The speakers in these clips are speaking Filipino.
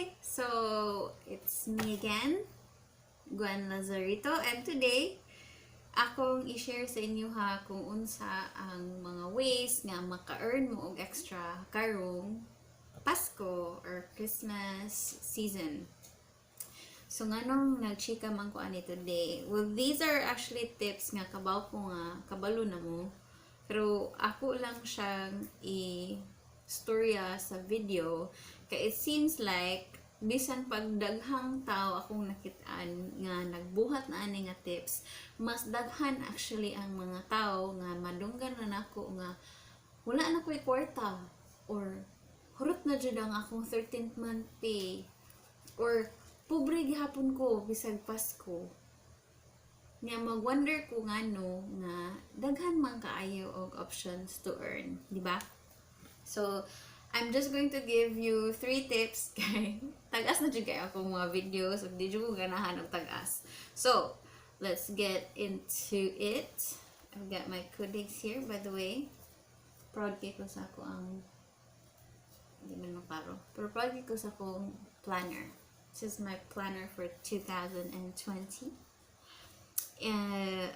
Hi! So, it's me again, Gwen Lazarito, and today, akong i-share sa inyo ha kung unsa ang mga ways nga maka-earn mo og extra karong Pasko or Christmas season. So, nganong nag-chika man ko ani today. Well, these are actually tips nga kabaw ko nga kabalo na mo. Pero ako lang siyang i-storya sa video. Kaya it seems like bisan pag daghang tao akong nakitaan nga nagbuhat na ani nga tips, mas daghan actually ang mga tao nga madunggan na nako nga wala na ko'y kwarta or hurot na jud ang akong 13th month pay or pobre gihapon ko bisag Pasko. Nga mag-wonder ko ngano nga daghan man kaayo og options to earn, di ba? So, I'm just going to give you 3 tips kay tagas na jud kay akong mga videos ug di jud ko ganahan og tagas. So, let's get into it. I've got my codex here, by the way. Proud kay ko sa ako ang hindi man makaro. Pero proud kay ko sa akong planner. This is my planner for 2020.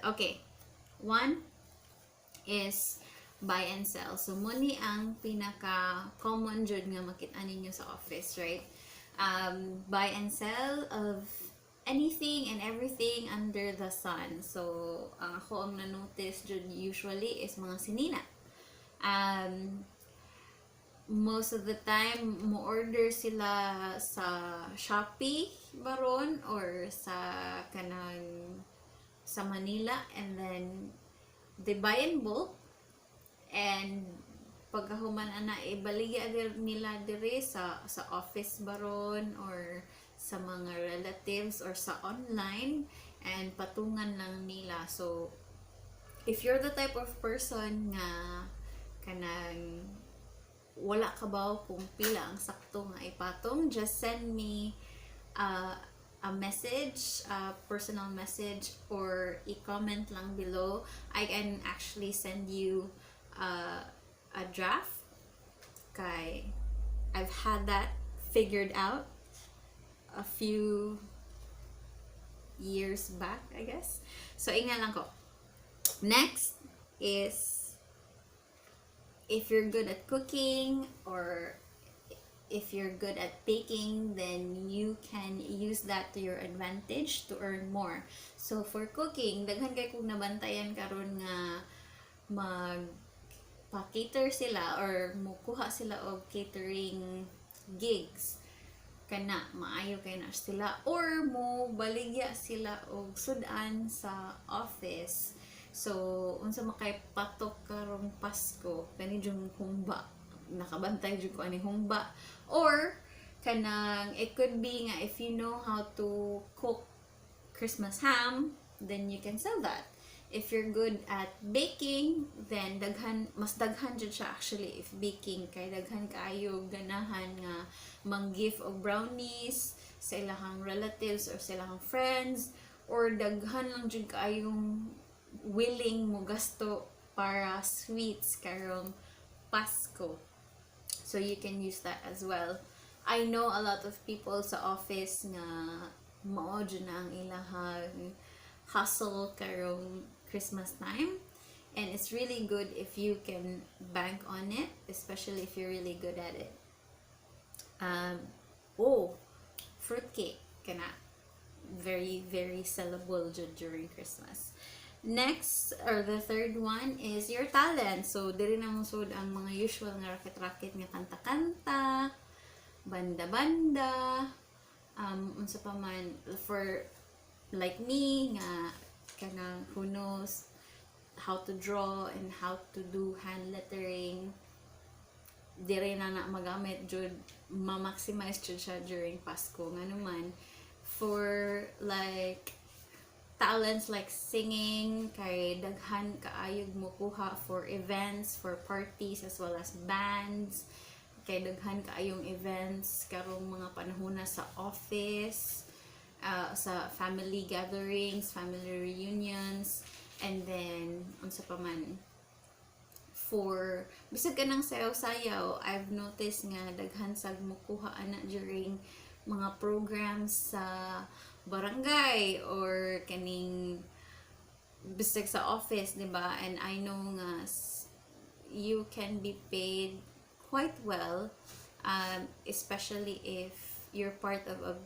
Okay. 1 is buy and sell. So, muni ang pinaka-common jud nga makita ninyo sa office, right? Buy and sell of anything and everything under the sun. So, ang ako ang na-notice jud usually is mga sinina. Most of the time, mo-order sila sa Shopee baron or sa Manila, and then they buy in bulk. And pagkahuman ana ibaligya nila dire sa office baron or sa mga relatives or sa online and patungan lang nila. So if you're the type of person nga kanang wala ka ba kung pila ang sakto nga ipatong, just send me a message, a personal message, or i-comment lang below. I can actually send you a draft kay I've had that figured out a few years back, I guess. So inga lang ko. Next is if you're good at cooking or if you're good at baking, then you can use that to your advantage to earn more. So for cooking, daghan kay kung nabantayan karon nga pa-cater sila or mukuha sila og catering gigs kana maayo kay na sila or mo baligya sila og sudan sa office. So unsa makay patok karong Pasko kani jung humba, nakabantay jud ko ani humba, or kanang it could be nga if you know how to cook Christmas ham, then you can sell that. If you're good at baking, then mas daghan jud siya actually if baking, kay daghan kaayo ganahan nga mang-gift og brownies sa ilahang relatives or sa ilahang friends, or daghan lang jud kaayong willing mo gasto para sweets karong Pasko. So you can use that as well. I know a lot of people sa office nga mao jud na ang ilahang hustle karong Christmas time, and it's really good if you can bank on it, especially if you're really good at it. Fruitcake kana very very sellable during Christmas. Next, or the third one, is your talent. So diri na mo sud ang mga usual nga raket-raket nga kanta-kanta, banda-banda, unsa pa man, for like me nga kanang who knows how to draw and how to do hand lettering, dire na magamit jud, ma-maximize jud siya during Pasko. Nga naman for like talents like singing, kay daghan kaayog mo kuha for events, for parties as well as bands, kay daghan kaayong events karong mga panahona sa office, sa family gatherings, family reunions, and then unsa pa man for bisag ka ng sayaw-sayaw. I've noticed nga daghan sag mukuha ana during mga programs sa barangay or kaning bisag sa office, di ba? And I know nga you can be paid quite well, especially if you're part of a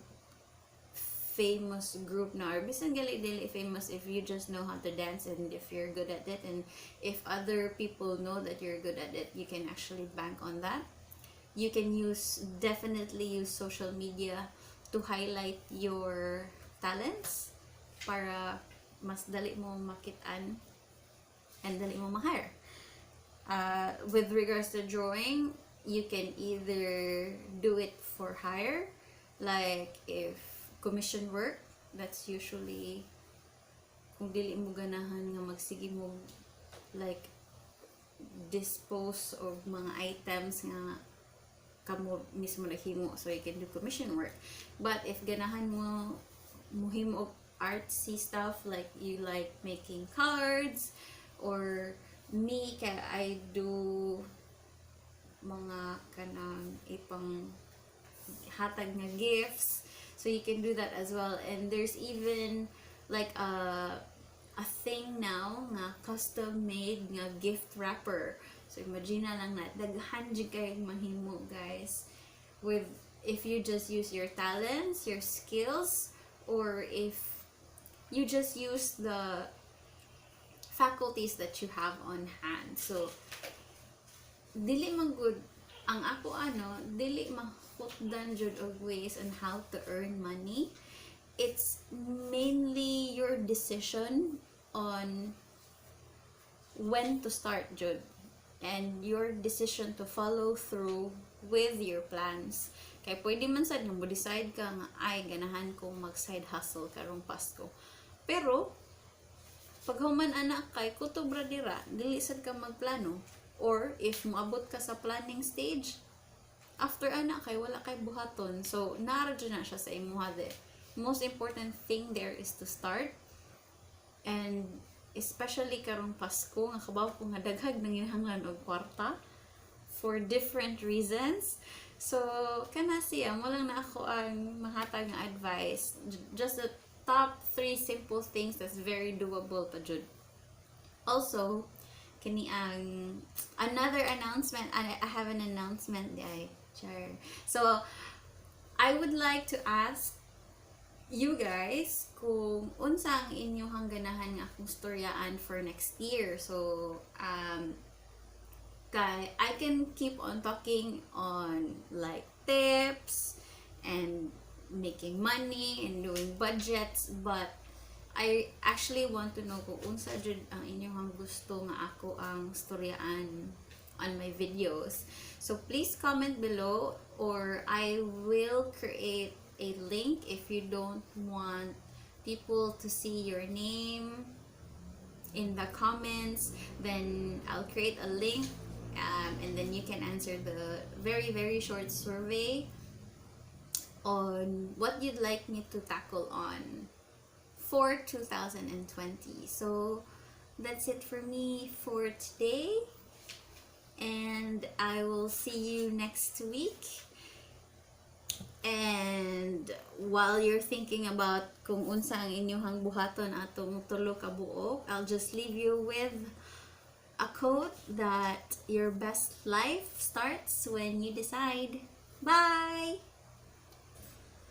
famous group na, or bisan dili famous, if you just know how to dance and if you're good at it, and if other people know that you're good at it, you can actually bank on that. You can definitely use social media to highlight your talents para mas dali mo makitaan and dali mo ma-hire. With regards to drawing, you can either do it for hire, like if commission work, that's usually kung dili mo ganahan nga magsige mo like dispose of mga items nga kamo mismo naghimo, so you can do commission work. But if ganahan mo muhimo og artsy stuff, like you like making cards, or me I do mga kanang ipang hatag nga gifts, so you can do that as well. And there's even like a thing now nga custom made nga gift wrapper. So imagine na lang na daghan jud kay mahimo, guys, with if you just use your talents, your skills, or if you just use the faculties that you have on hand. So dili man good ang ako dili mahutdan jud og ways on how to earn money. It's mainly your decision on when to start jud, and your decision to follow through with your plans. Kay pwede man sad nga mo decide ka nga ay ganahan kong mag side hustle karong Pasko, pero pag human ana kay kutob ra dira, dili sad ka magplano. Or if moabot ka sa planning stage, after ana kay wala kay buhaton, so nara dyan na siya sa imuha. The most important thing there is to start. And especially karong Pasko nga kabaw ko nga daghag nanginahanglan og kwarta for different reasons. So kana siya mo lang na ako ang mahatag nga advice, just the top 3 simple things that's very doable pa jud. Also kini ang another announcement. I have an announcement day. Sure. So I would like to ask you guys kung unsa ang inyong ganahan nga akong storyaan for next year. So I can keep on talking on like tips and making money and doing budgets, but I actually want to know kung unsa jud ang inyong gusto nga ako ang storyaan on my videos. So please comment below, or I will create a link if you don't want people to see your name in the comments. Then I'll create a link, and then you can answer the very short survey on what you'd like me to tackle on for 2020. So that's it for me for today, and I will see you next week. And while you're thinking about kung unsa ang inyong buhaton atong tulo ka buok, I'll just leave you with a quote that your best life starts when you decide. Bye!